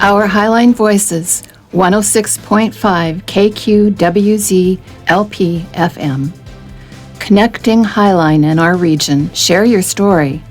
Our Highline Voices, 106.5 KQWZ LP FM. Connecting Highline and our region. Share your story.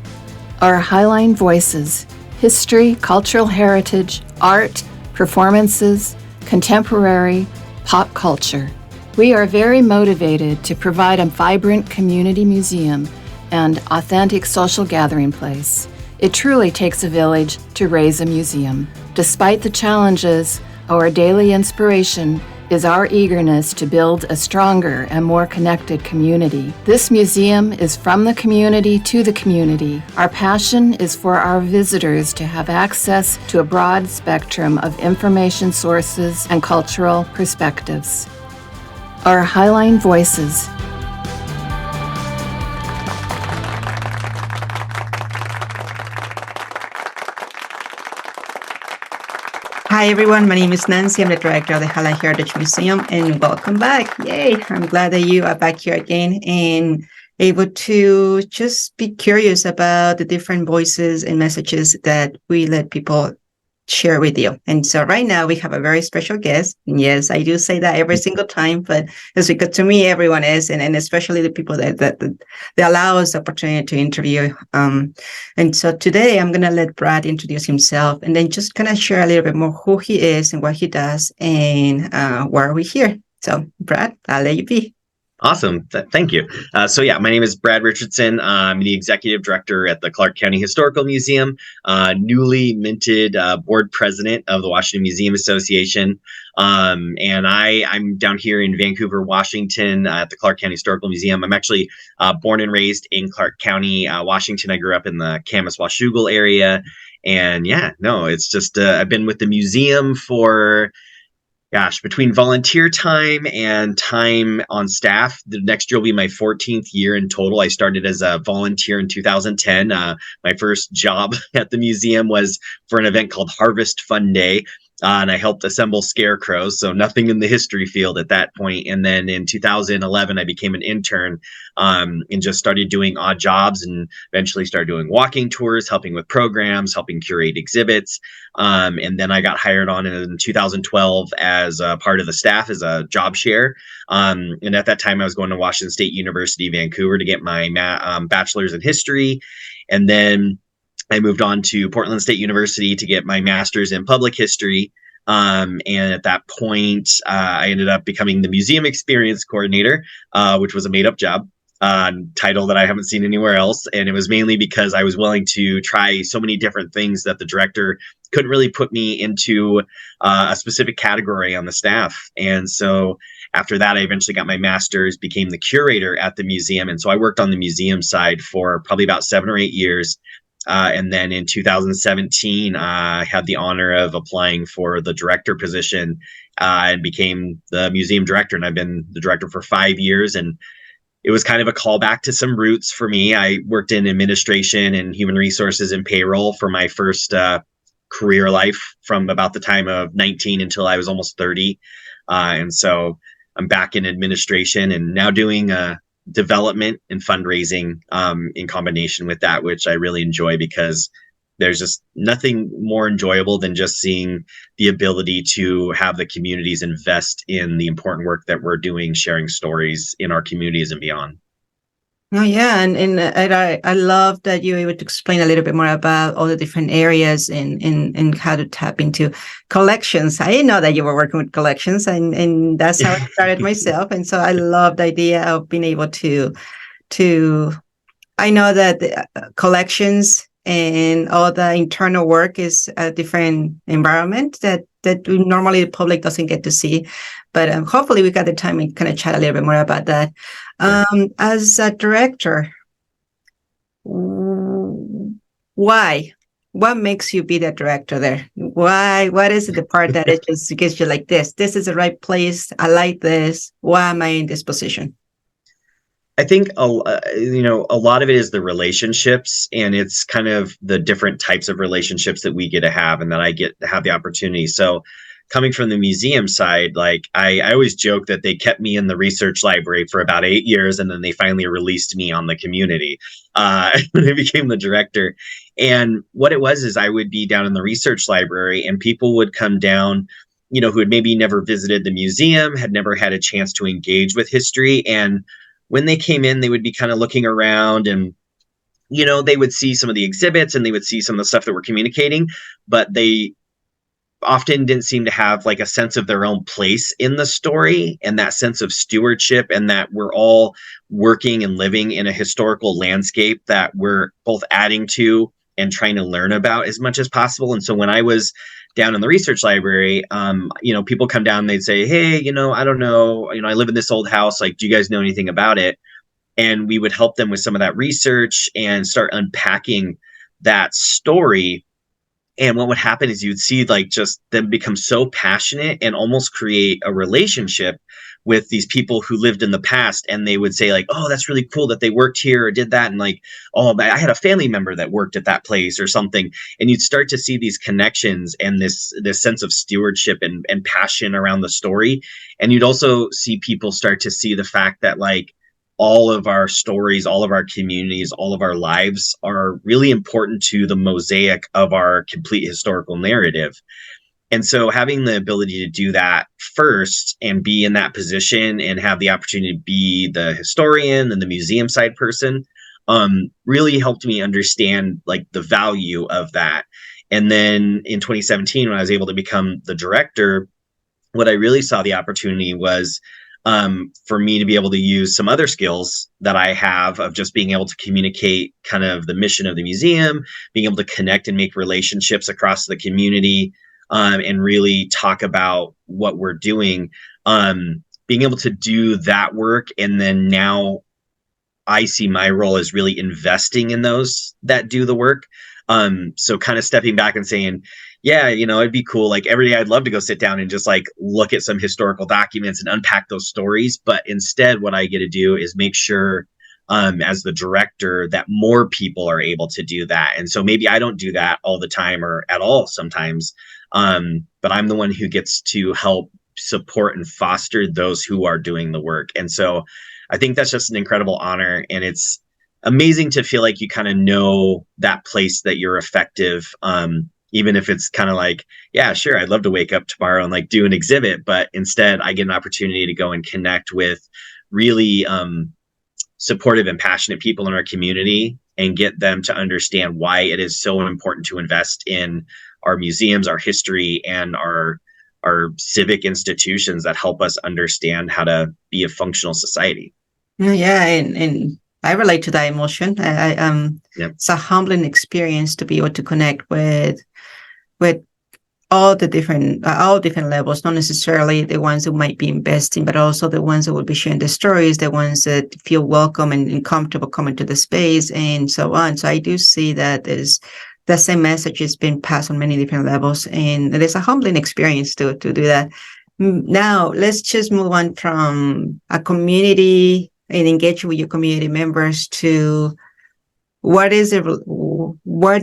Our Highline Voices, history, cultural heritage, art, performances, contemporary, pop culture. We are very motivated to provide a vibrant community museum and authentic social gathering place. It truly takes a village to raise a museum. Despite the challenges, our daily inspiration is our eagerness to build a stronger and more connected community. This museum is from the community to the community. Our passion is for our visitors to have access to a broad spectrum of information sources and cultural perspectives. Our Highline Voices. Hi everyone, my name is Nancy. I'm the director of the Highline Heritage Museum, and welcome back. Yay! I'm glad that you are back here again and able to just be curious about the different voices and messages that we let people share with you. And so right now we have a very special guest. And yes, I do say that every single time, but it's because to me, everyone is, and especially the people that allow us the opportunity to interview. And so today I'm going to let Brad introduce himself and then just kind of share a little bit more who he is and what he does and why are we here. So Brad, I'll let you be. Awesome. Thank you. My name is Brad Richardson. I'm the executive director at the Clark County Historical Museum, newly minted board president of the Washington Museum Association. And I'm down here in Vancouver, Washington at the Clark County Historical Museum. I'm actually born and raised in Clark County, Washington. I grew up in the Camas-Washougal area. And it's just I've been with the museum for between volunteer time and time on staff. The next year will be my 14th year in total. I started as a volunteer in 2010. My first job at the museum was for an event called Harvest Fun Day. And I helped assemble scarecrows, so nothing in the history field at that point. And then in 2011, I became an intern and just started doing odd jobs and eventually started doing walking tours, helping with programs, helping curate exhibits. And then I got hired on in 2012 as a part of the staff as a job share. And at that time, I was going to Washington State University, Vancouver to get my bachelor's in history. And then I moved on to Portland State University to get my master's in public history. And at that point, I ended up becoming the museum experience coordinator, which was a made up job title that I haven't seen anywhere else. And it was mainly because I was willing to try so many different things that the director couldn't really put me into a specific category on the staff. And so after that, I eventually got my master's, became the curator at the museum. And so I worked on the museum side for probably about 7 or 8 years. And then in 2017, I had the honor of applying for the director position and became the museum director. And I've been the director for 5 years. And it was kind of a callback to some roots for me. I worked in administration and human resources and payroll for my first career life from about the time of 19 until I was almost 30. And so I'm back in administration and now doing development and fundraising in combination with that, which I really enjoy because there's just nothing more enjoyable than just seeing the ability to have the communities invest in the important work that we're doing, sharing stories in our communities and beyond. Oh, yeah. And I love that you were able to explain a little bit more about all the different areas and how to tap into collections. I didn't know that you were working with collections, and that's how I started myself. And so I love the idea of being able to I know that the collections and all the internal work is a different environment that normally the public doesn't get to see. But hopefully we got the time to kind of chat a little bit more about that. As a director, why? What makes you be the director there? Why? What is the part that it just gives you like this? This is the right place. I like this. Why am I in this position? I think a lot of it is the relationships, and it's kind of the different types of relationships that we get to have and that I get to have the opportunity. So coming from the museum side, like I always joke that they kept me in the research library for about 8 years, and then they finally released me on the community when I became the director. And what it was is I would be down in the research library, and people would come down, who had maybe never visited the museum, had never had a chance to engage with history. And when they came in, they would be kind of looking around, and they would see some of the exhibits and they would see some of the stuff that we're communicating, but they often didn't seem to have like a sense of their own place in the story, and that sense of stewardship, and that we're all working and living in a historical landscape that we're both adding to and trying to learn about as much as possible. And so when I was down in the research library, people come down and they'd say, hey, I don't know, I live in this old house. Like, do you guys know anything about it? And we would help them with some of that research and start unpacking that story. And what would happen is you'd see like just them become so passionate and almost create a relationship with these people who lived in the past. And they would say like, oh, that's really cool that they worked here or did that. And like, oh, I had a family member that worked at that place or something. And you'd start to see these connections and this sense of stewardship and passion around the story. And you'd also see people start to see the fact that like, all of our stories, all of our communities, all of our lives are really important to the mosaic of our complete historical narrative. And so having the ability to do that first and be in that position and have the opportunity to be the historian and the museum side person really helped me understand like the value of that. And then in 2017, when I was able to become the director, what I really saw the opportunity was for me to be able to use some other skills that I have of just being able to communicate kind of the mission of the museum, being able to connect and make relationships across the community, and really talk about what we're doing, being able to do that work. And then now I see my role as really investing in those that do the work. So kind of stepping back and saying, yeah, it'd be cool. Like every day I'd love to go sit down and just like look at some historical documents and unpack those stories. But instead, what I get to do is make sure as the director that more people are able to do that. And so maybe I don't do that all the time or at all sometimes. But I'm the one who gets to help support and foster those who are doing the work. And so I think that's just an incredible honor. And it's amazing to feel like you kind of know that place that you're effective. Even if it's kind of like, yeah, sure, I'd love to wake up tomorrow and like do an exhibit, but instead I get an opportunity to go and connect with really supportive and passionate people in our community and get them to understand why it is so important to invest in our museums, our history, and our civic institutions that help us understand how to be a functional society. Yeah, and I relate to that emotion. Yep. It's a humbling experience to be able to connect with all different levels, not necessarily the ones who might be investing, but also the ones that will be sharing the stories, the ones that feel welcome and comfortable coming to the space, and so on. So I do see that there's the same message is being passed on many different levels, and it is a humbling experience to do that. Now, let's just move on from a community and engaging with your community members to where do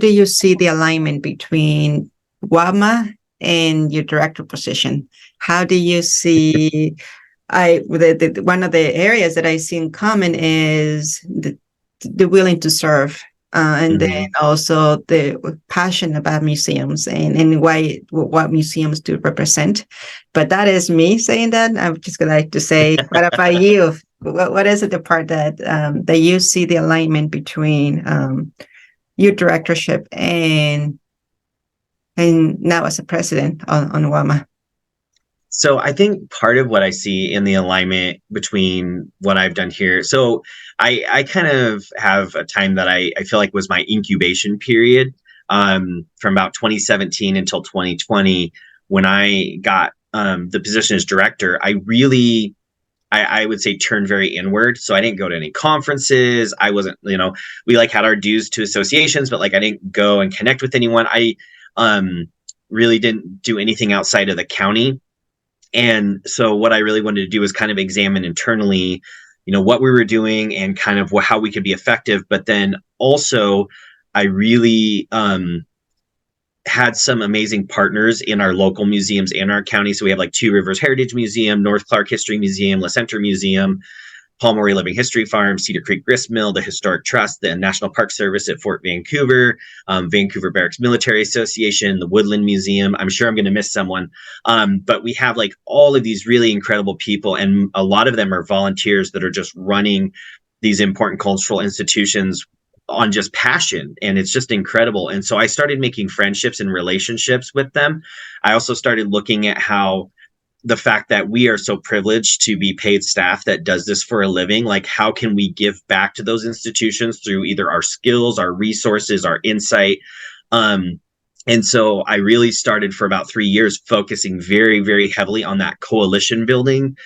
you see the alignment between WAMA and your director position? How do you see? One of the areas that I see in common is the willing to serve, and then also the passion about museums and what museums do represent. But that is me saying that. I'm just gonna like to say, what about you? What is it the part that that you see the alignment between your directorship and now as a president on WAMA? So I think part of what I see in the alignment between what I've done here, so I kind of have a time that I feel like was my incubation period from about 2017 until 2020. When I got the position as director, I would say turned very inward. So I didn't go to any conferences. I wasn't, we like had our dues to associations, but like I didn't go and connect with anyone. I really didn't do anything outside of the county. And so what I really wanted to do was kind of examine internally, what we were doing and kind of how we could be effective. But then also I really had some amazing partners in our local museums in our county. So we have like Two Rivers Heritage Museum, North Clark History Museum, La Center Museum, Paul Murray Living History Farm, Cedar Creek Grist Mill, the Historic Trust, the National Park Service at Fort Vancouver, Vancouver Barracks Military Association, the Woodland Museum. I'm sure I'm going to miss someone. But we have like all of these really incredible people, and a lot of them are volunteers that are just running these important cultural institutions on just passion, and it's just incredible. And so I started making friendships and relationships with them. I also started looking at how the fact that we are so privileged to be paid staff that does this for a living, like how can we give back to those institutions through either our skills, our resources, our insight. And so I really started for about 3 years focusing very, very heavily on that coalition building,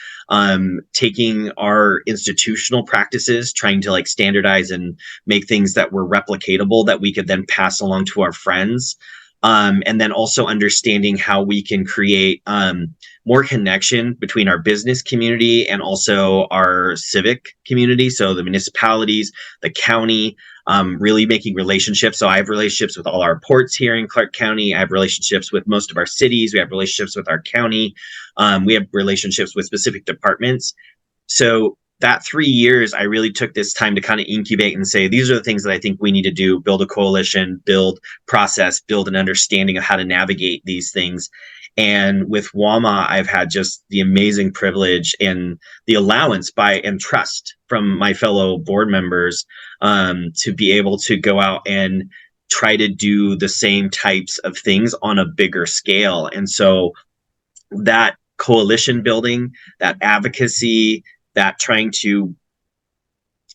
taking our institutional practices, trying to like standardize and make things that were replicatable that we could then pass along to our friends. And then also understanding how we can create more connection between our business community and also our civic community. So the municipalities, the county, really making relationships. So I have relationships with all our ports here in Clark County. I have relationships with most of our cities. We have relationships with our county. We have relationships with specific departments. So that 3 years, I really took this time to kind of incubate and say, these are the things that I think we need to do, build a coalition, build process, build an understanding of how to navigate these things. And with WAMA, I've had just the amazing privilege and the allowance and trust from my fellow board members to be able to go out and try to do the same types of things on a bigger scale. And so that coalition building, that advocacy, that trying to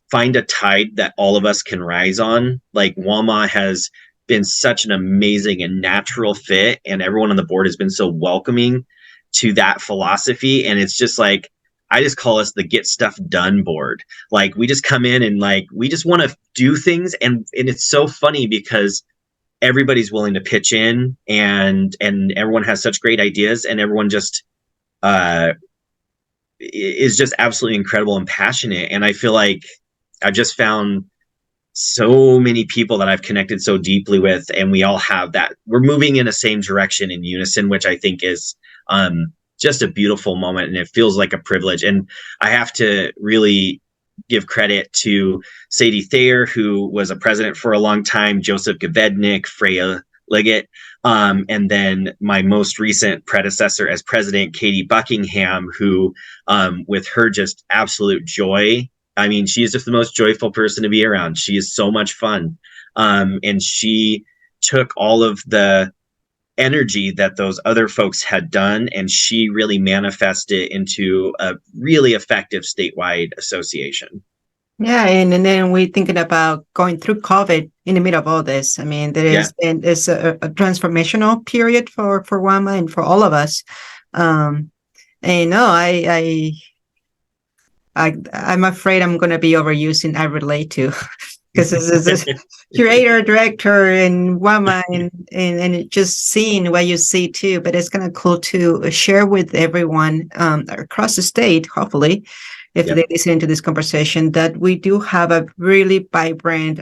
find a tide that all of us can rise on. Like WAMA has been such an amazing and natural fit, and everyone on the board has been so welcoming to that philosophy. And it's just like, I just call us the get stuff done board. Like we just come in and like, we just want to do things. And it's so funny because everybody's willing to pitch in and everyone has such great ideas, and everyone just, is just absolutely incredible and passionate. And I feel like I've just found so many people that I've connected so deeply with, and we all have that. We're moving in the same direction in unison, which I think is just a beautiful moment, and it feels like a privilege. And I have to really give credit to Sadie Thayer, who was a president for a long time, Joseph Gavednik, Freya Liggett, and then my most recent predecessor as president, Katie Buckingham, who with her just absolute joy. I mean, she is just the most joyful person to be around. She is so much fun. And she took all of the energy that those other folks had done, and she really manifested it into a really effective statewide association. Yeah, and then we're thinking about going through COVID in the middle of all this. I mean, it's a transformational period for WAMA and for all of us. And no, I'm afraid I'm going to be overusing I relate to, because this is curator, director, and WAMA, and just seeing what you see too. But it's kind of cool to share with everyone across the state, hopefully, if they listen to this conversation, that we do have a really vibrant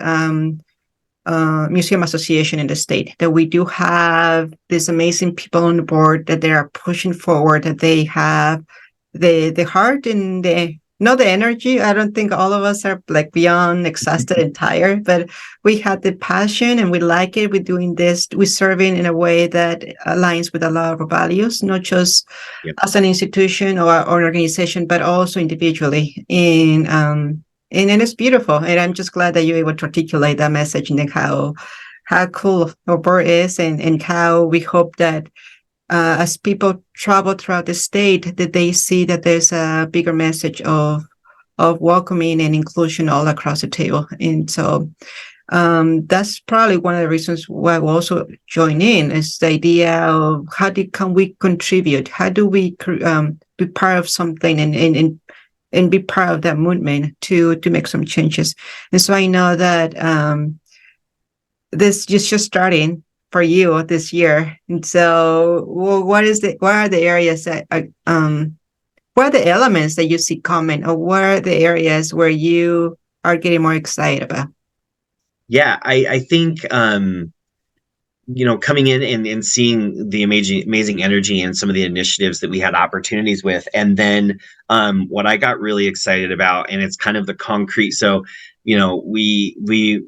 museum association in the state, that we do have these amazing people on the board, that they are pushing forward, that they have the heart and not the energy. I don't think all of us are like beyond exhausted and tired, but we had the passion and we like it. We're doing this, we're serving in a way that aligns with a lot of our values, not just as an institution or an organization, but also individually. And it's beautiful. And I'm just glad that you're able to articulate that message, and how cool our board is, and how we hope that as people travel throughout the state, that they see that there's a bigger message of welcoming and inclusion all across the table. And so that's probably one of the reasons why we also join in, is the idea of can we contribute? How do we be part of something and be part of that movement to make some changes? And so I know that this is just starting for you this year. And so what are the areas that what are the elements that you see common, or what are the areas where you are getting more excited about? Yeah, I think coming in and seeing the amazing energy and some of the initiatives that we had opportunities with. And then what I got really excited about, and it's kind of the concrete. So, we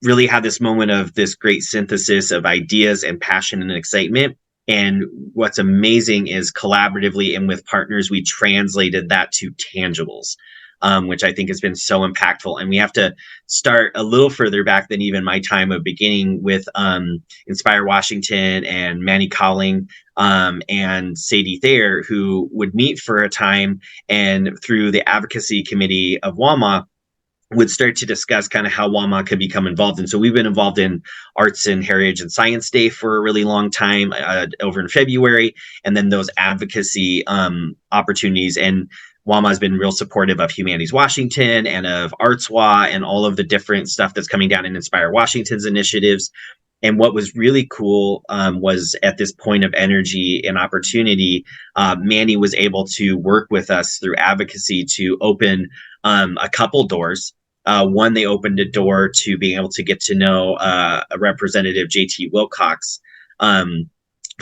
really had this moment of this great synthesis of ideas and passion and excitement. And what's amazing is collaboratively and with partners, we translated that to tangibles, which I think has been so impactful. And we have to start a little further back than even my time of beginning with Inspire Washington and Manny Colling and Sadie Thayer, who would meet for a time, and through the advocacy committee of WAMA, would start to discuss kind of how WAMA could become involved. And so we've been involved in Arts and Heritage and Science Day for a really long time, over in February, and then those advocacy opportunities. And WAMA has been real supportive of Humanities Washington and of ArtsWA and all of the different stuff that's coming down in Inspire Washington's initiatives. And what was really cool was at this point of energy and opportunity, Manny was able to work with us through advocacy to open a couple doors. One, they opened a door to being able to get to know a Representative J.T. Wilcox,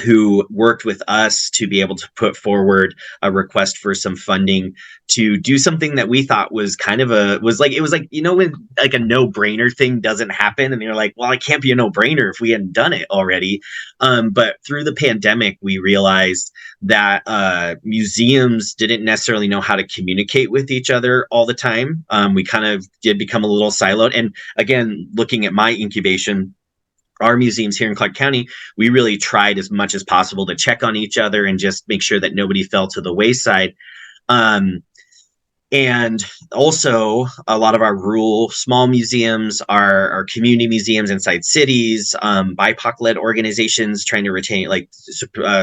who worked with us to be able to put forward a request for some funding to do something that we thought was kind of when like a no-brainer thing doesn't happen, and you're like, well, it can't be a no-brainer if we hadn't done it already. But through the pandemic, we realized that museums didn't necessarily know how to communicate with each other all the time. We kind of did become a little siloed. And again, looking at my incubation, our museums here in Clark County, we really tried as much as possible to check on each other and just make sure that nobody fell to the wayside. And also, a lot of our rural small museums, our community museums inside cities, BIPOC-led organizations trying to retain,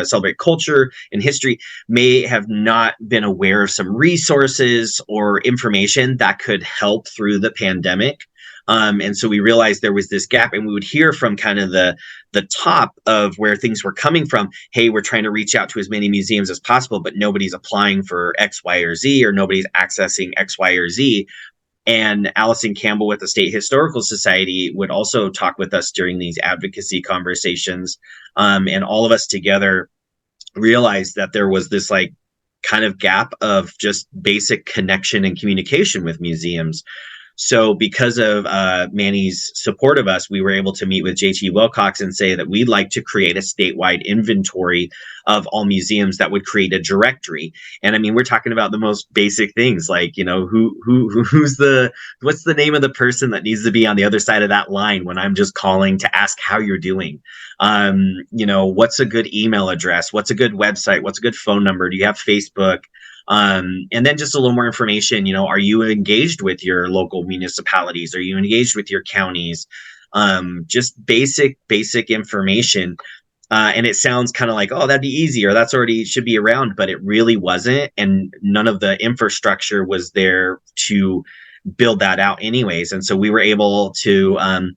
celebrate culture and history, may have not been aware of some resources or information that could help through the pandemic. And so we realized there was this gap, and we would hear from kind of the top of where things were coming from. Hey, we're trying to reach out to as many museums as possible, but nobody's applying for X, Y, or Z, or nobody's accessing X, Y, or Z. And Allison Campbell with the State Historical Society would also talk with us during these advocacy conversations. And all of us together realized that there was this kind of gap of just basic connection and communication with museums. So because of Manny's support of us, we were able to meet with J.T. Wilcox and say that we'd like to create a statewide inventory of all museums that would create a directory. And I mean, we're talking about the most basic things, like, what's the name of the person that needs to be on the other side of that line when I'm just calling to ask how you're doing? What's a good email address? What's a good website? What's a good phone number? Do you have Facebook? And then just a little more information, are you engaged with your local municipalities? Are you engaged with your counties? Just basic information. And it sounds kind of like, oh, that'd be easy, or that's already should be around, but it really wasn't. And none of the infrastructure was there to build that out anyways. And so we were able to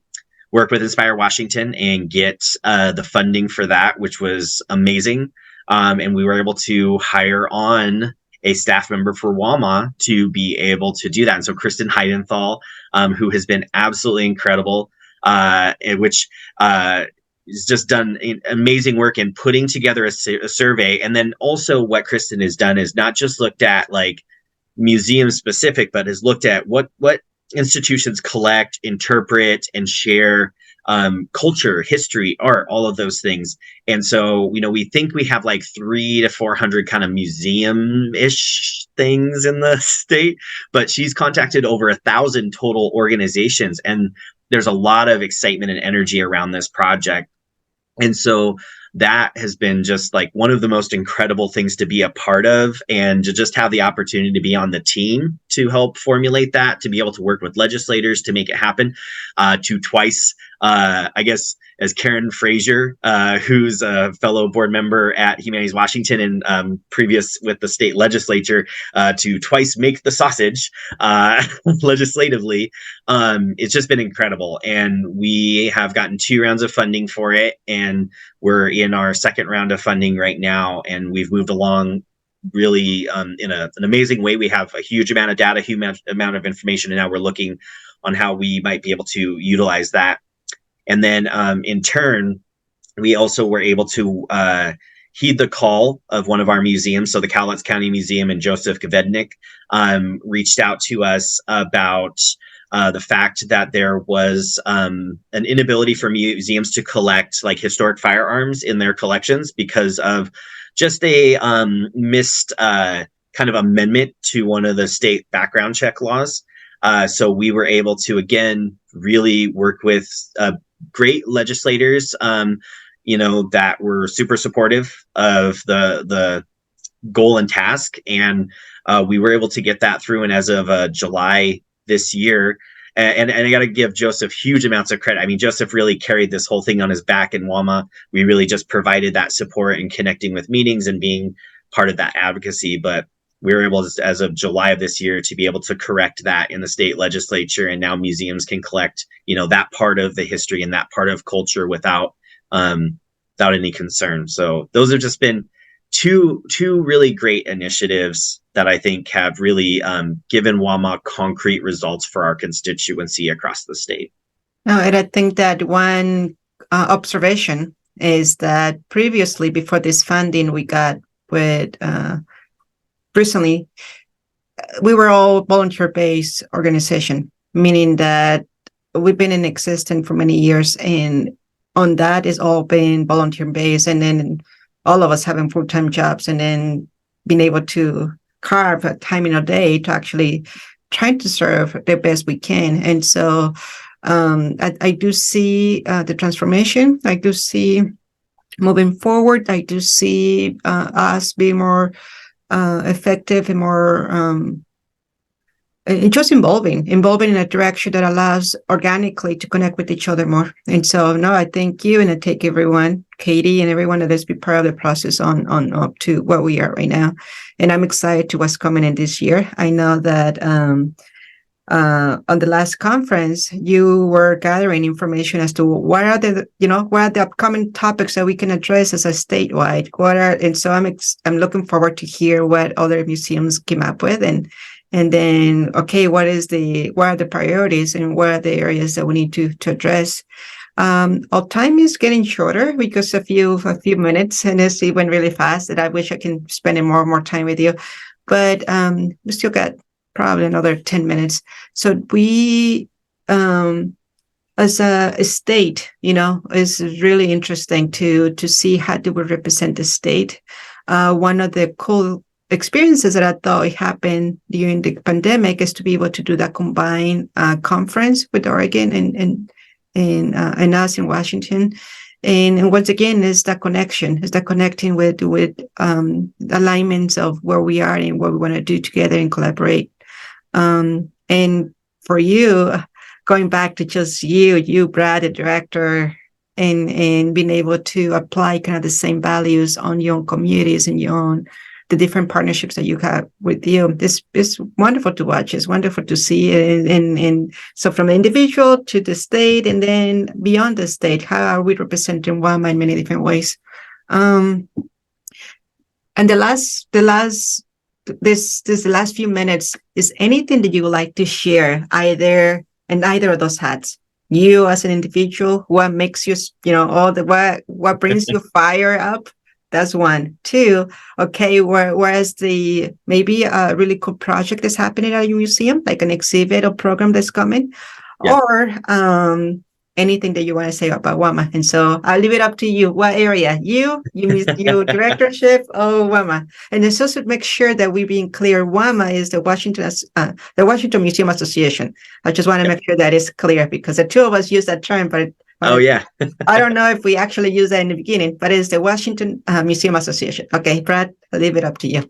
work with Inspire Washington and get the funding for that, which was amazing. And we were able to hire on a staff member for WAMA to be able to do that. And so Kristen Heidenthal, who has been absolutely incredible, which has just done amazing work in putting together a survey. And then also what Kristen has done is not just looked at museum specific, but has looked at what institutions collect, interpret, and share culture, history, art, all of those things. And so, we think we have 300 to 400 kind of museum-ish things in the state, but she's contacted over 1,000 total organizations. And there's a lot of excitement and energy around this project. And so that has been just one of the most incredible things to be a part of, and to just have the opportunity to be on the team to help formulate that, to be able to work with legislators to make it happen, to twice, as Karen Frazier, who's a fellow board member at Humanities Washington and previous with the state legislature, to twice make the sausage legislatively. It's just been incredible. And we have gotten 2 rounds of funding for it, and we're in our second round of funding right now, and we've moved along really in an amazing way. We have a huge amount of data, huge amount of information, and now we're looking on how we might be able to utilize that. And then in turn, we also were able to heed the call of one of our museums. So the Cowlitz County Museum and Joseph Gavednik reached out to us about the fact that there was an inability for museums to collect like historic firearms in their collections because of just a missed kind of amendment to one of the state background check laws. So we were able to, again, really work with great legislators, that were super supportive of the goal and task. And we were able to get that through. And as of July this year, and I got to give Joseph huge amounts of credit. I mean, Joseph really carried this whole thing on his back in WAMA. We really just provided that support and connecting with meetings and being part of that advocacy. But we were able, as of July of this year, to be able to correct that in the state legislature. And now museums can collect, that part of the history and that part of culture without any concern. So those have just been two really great initiatives that I think have really given WAMA concrete results for our constituency across the state. No, and I think that one observation is that previously, before this funding we got with recently, we were all volunteer-based organization, meaning that we've been in existence for many years, and on that is all been volunteer-based, and then all of us having full-time jobs, and then being able to carve a time in a day to actually try to serve the best we can. And so I do see the transformation. I do see moving forward. I do see us being more effective and more just involving in a direction that allows organically to connect with each other more. And so, no, I thank you, and I take everyone, Katie, and everyone that has been part of the process on up to where we are right now. And I'm excited to what's coming in this year. I know that on the last conference, you were gathering information as to what are the upcoming topics that we can address as a statewide. And so I'm looking forward to hear what other museums came up with, and then, okay, what are the priorities and what are the areas that we need to address? Our time is getting shorter because a few minutes, and it went really fast, that I wish I can spend more time with you. But we still got probably another 10 minutes. So we, as a state, is really interesting to see how do we represent the state. One of the cool experiences that I thought happened during the pandemic is to be able to do that combined conference with Oregon and us in Washington. And once again, is that connection, connecting with alignments of where we are and what we want to do together and collaborate. And for you, going back to just you, Brad, the director, and being able to apply kind of the same values on your own communities and the different partnerships that you have with you. This is wonderful to watch. It's wonderful to see. And so from the individual to the state, and then beyond the state, how are we representing WAMA in many different ways? And the last few minutes, is anything that you would like to share either of those hats? You as an individual, what makes you, what brings you fire up? That's one. Two, okay, whereas maybe a really cool project is happening at your museum, like an exhibit or program that's coming, yeah. Or anything that you want to say about WAMA. And so I'll leave it up to you. What area? You directorship or WAMA? And it's also to make sure that we're being clear. WAMA is the Washington Museum Association. I just want to make sure that is clear, because the two of us use that term, but oh, yeah. I don't know if we actually use that in the beginning, but it's the Washington Museum Association. Okay, Brad, I'll leave it up to you.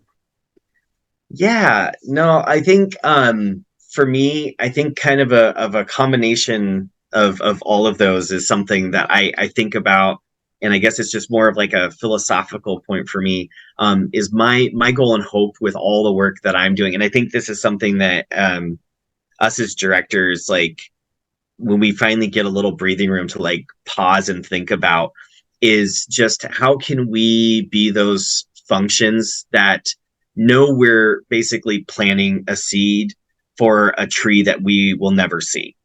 Yeah, no, I think for me, I think kind of a combination of all of those is something that I think about, and I guess it's just more of like a philosophical point for me, is my goal and hope with all the work that I'm doing. And I think this is something that us as directors, like, when we finally get a little breathing room to like pause and think about, is just how can we be those functions that know we're basically planting a seed for a tree that we will never see.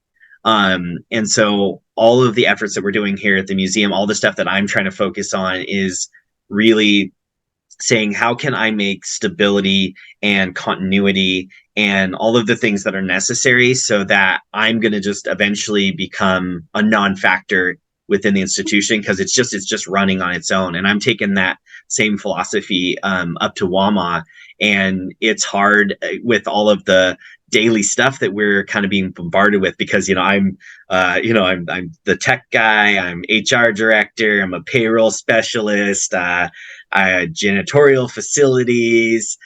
And so all of the efforts that we're doing here at the museum, all the stuff that I'm trying to focus on is really saying, how can I make stability and continuity and all of the things that are necessary so that I'm going to just eventually become a non-factor within the institution, because it's just running on its own. And I'm taking that same philosophy up to WAMA, and it's hard with all of the daily stuff that we're kind of being bombarded with, because I'm the tech guy, I'm HR director, I'm a payroll specialist, janitorial facilities,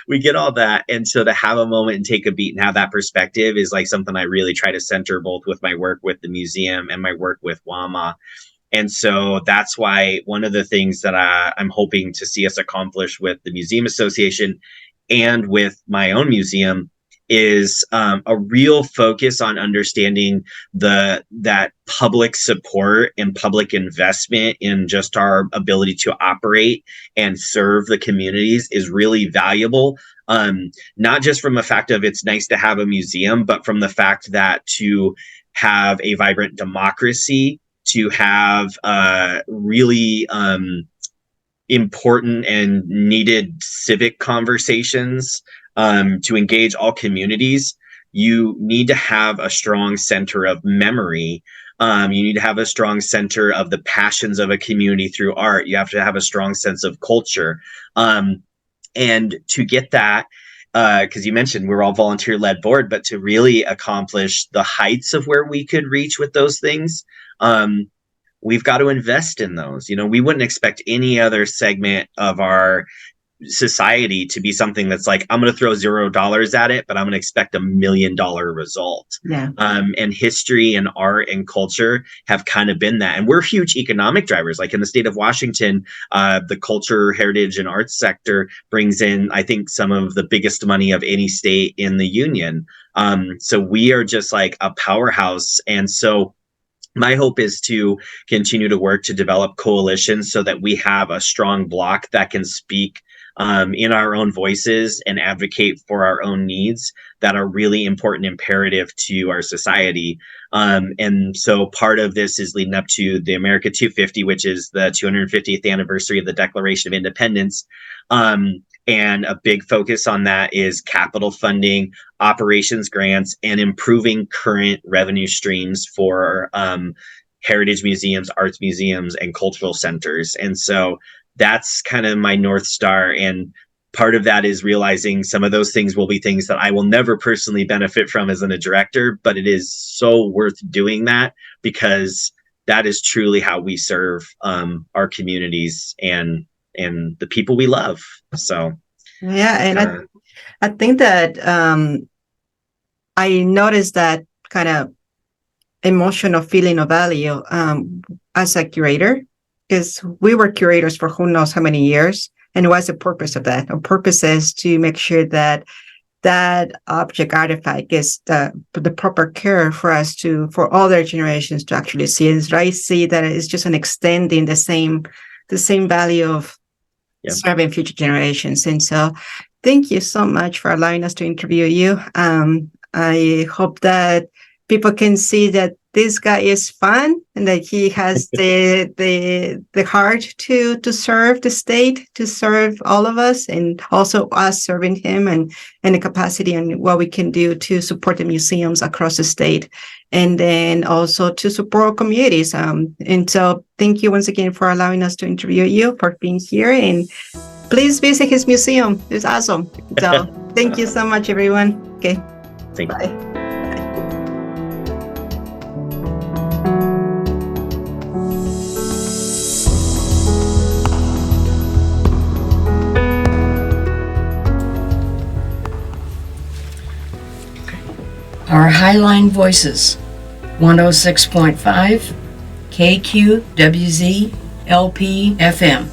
we get all that. And so to have a moment and take a beat and have that perspective is like something I really try to center both with my work with the museum and my work with WAMA. And so that's why one of the things that I'm hoping to see us accomplish with the Museum Association and with my own museum is a real focus on understanding that public support and public investment in just our ability to operate and serve the communities is really valuable. Not just from the fact of it's nice to have a museum, but from the fact that to have a vibrant democracy, to have really important and needed civic conversations, to engage all communities, you need to have a strong center of memory. You need to have a strong center of the passions of a community through art. You have to have a strong sense of culture. And to get that, because you mentioned we're all volunteer-led board, but to really accomplish the heights of where we could reach with those things, we've got to invest in those. We wouldn't expect any other segment of our society to be something that's like, I'm going to throw $0 at it, but I'm going to expect $1 million result. Yeah. And history and art and culture have kind of been that. And we're huge economic drivers. Like in the state of Washington, the culture, heritage, and arts sector brings in, I think, some of the biggest money of any state in the union. So we are just like a powerhouse. And so my hope is to continue to work to develop coalitions so that we have a strong bloc that can speak in our own voices and advocate for our own needs that are really important, imperative to our society. And so part of this is leading up to the America 250, which is the 250th anniversary of the Declaration of Independence. And a big focus on that is capital funding, operations grants, and improving current revenue streams for heritage museums, arts museums, and cultural centers. And so that's kind of my North Star. And part of that is realizing some of those things will be things that I will never personally benefit from as a director, but it is so worth doing that, because that is truly how we serve our communities and the people we love. So yeah, and I think that I noticed that kind of emotional feeling of value as a curator, because we were curators for who knows how many years. And what's the purpose of that? Our purpose is to make sure that that object artifact gets the proper care for other generations to actually see it. So I see that it's just an extending the same value of serving future generations. And so thank you so much for allowing us to interview you. I hope that people can see that this guy is fun and that he has the heart to serve the state, to serve all of us, and also us serving him, and the capacity and what we can do to support the museums across the state, and then also to support communities. And so thank you once again for allowing us to interview you, for being here, and please visit his museum. It's awesome. So thank you so much, everyone. Okay. Thank Bye. you. Our Highline Voices, 106.5 KQWZ LP FM.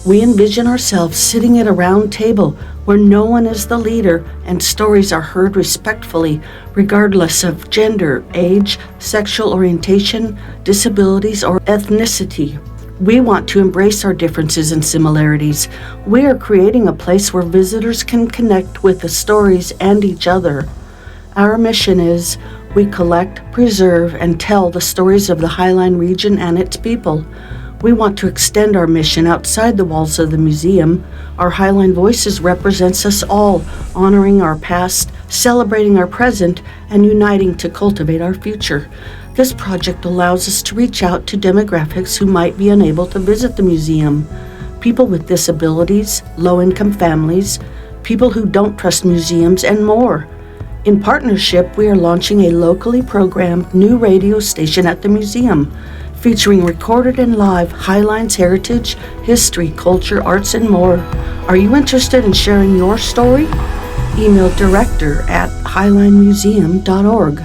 We envision ourselves sitting at a round table where no one is the leader and stories are heard respectfully, regardless of gender, age, sexual orientation, disabilities, or ethnicity. We want to embrace our differences and similarities. We are creating a place where visitors can connect with the stories and each other. Our mission is, we collect, preserve, and tell the stories of the Highline region and its people. We want to extend our mission outside the walls of the museum. Our Highline Voices represents us all, honoring our past, celebrating our present, and uniting to cultivate our future. This project allows us to reach out to demographics who might be unable to visit the museum. People with disabilities, low-income families, people who don't trust museums, and more. In partnership, we are launching a locally programmed new radio station at the museum, featuring recorded and live Highline's heritage, history, culture, arts, and more. Are you interested in sharing your story? Email director@highlinemuseum.org.